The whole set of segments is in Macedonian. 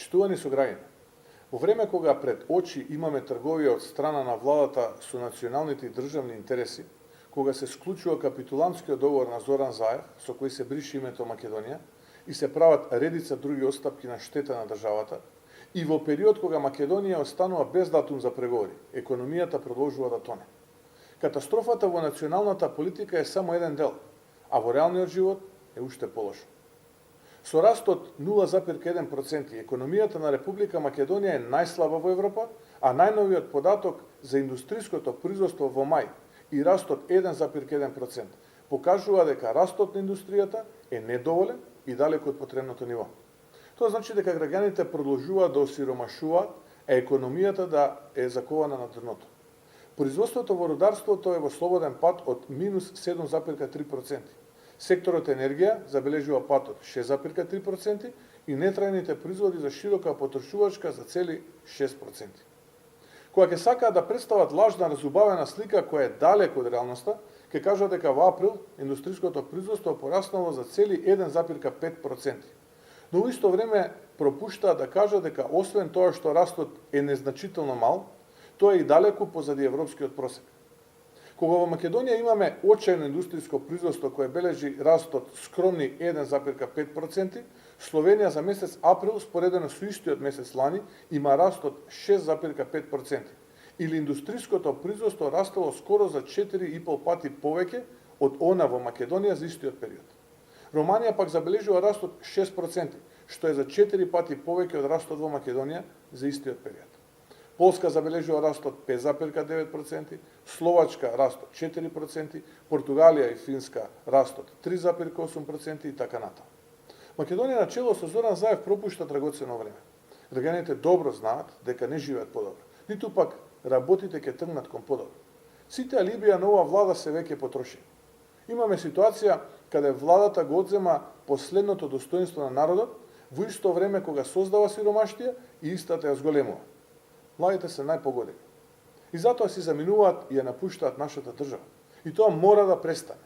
Почитувани со граѓани, во време кога пред очи имаме трговија од страна на владата со националните и државни интереси, кога се склучува капитулантскиот договор на Зоран Заев, со кој се брише името Македонија, и се прават редица други отстапки на штета на државата, и во период кога Македонија останува без датум за преговори, економијата продолжува да тоне. Катастрофата во националната политика е само еден дел, а во реалниот живот е уште полошо. Со раст од 0,1%, економијата на Република Македонија е најслаба во Европа, а најновиот податок за индустриското производство во мај и раст од 1,1% покажува дека растот на индустријата е недоволен и далеку од потребното ниво. Тоа значи дека граѓаните продолжуваат да осиромашуваат, а економијата да е закована на дното. Производството во рударството е во слободен пат од минус 7,3%. Секторот енергија забележува пат од 6,3% и нетрајните производи за широка потрошувачка за цели 6%. Кога ќе сакаат да представат лажна разубавена слика која е далеко од реалноста, ќе кажат дека во април индустриското производство пораснало за цели 1,5%. Но во исто време пропуштаат да кажат дека освен тоа што растот е незначително мал, тоа е и далеку позади европскиот просек. Кога во Македонија имаме очајно индустриско производство кое бележи раст од скромни 1,5%, Словенија за месец април, споредено со истиот месец лани, има раст од 6,5%. Или индустриското производство растало скоро за 4,5 пати повеќе од она во Македонија за истиот период. Романија пак забележува раст од 6%, што е за 4 пати повеќе од растот во Македонија за истиот период. Полска забележува раст од 5,9%, Словачка раст од 4%, Португалија и Финска раст од 3,8% и така натаму. Македонија на чело со Зоран Заев пропушта драгоцено време. Граѓаните добро знаат дека не живеат подобро, ниту пак работите ќе тргнат кон подобро. Сите алибија на оваа влада се веќе потрошени. Имаме ситуација каде владата го одзема последното достоинство на народот во исто време кога создава сиромаштија и истата ја зголемува. Младите се најпогодени. И затоа си заминуваат и ја напуштаат нашата држава. И тоа мора да престане.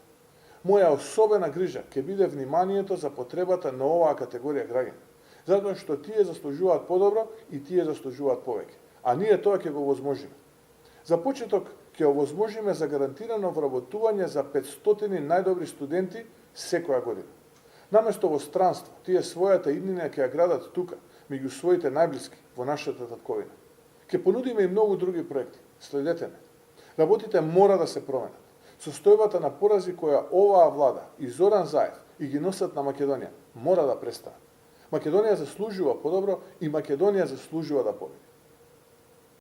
Моја особена грижа ќе биде вниманието за потребата на оваа категорија граѓани, затоа што тие заслужуваат подобро и тие заслужуваат повеќе, а ние тоа ќе го возможиме. За почеток ќе овозможиме за гарантирано вработување за 500 најдобри студенти секоја година. Наместо во странство, тие својата иднина ќе ја градат тука, меѓу своите најблиски во нашата татковина. Ќе понудиме и многу други проекти. Следете ме. Работите мора да се променат. Состојбата на порази која оваа влада и Зоран Заев и ги носат на Македонија мора да престане. Македонија заслужува подобро и Македонија заслужува да победи.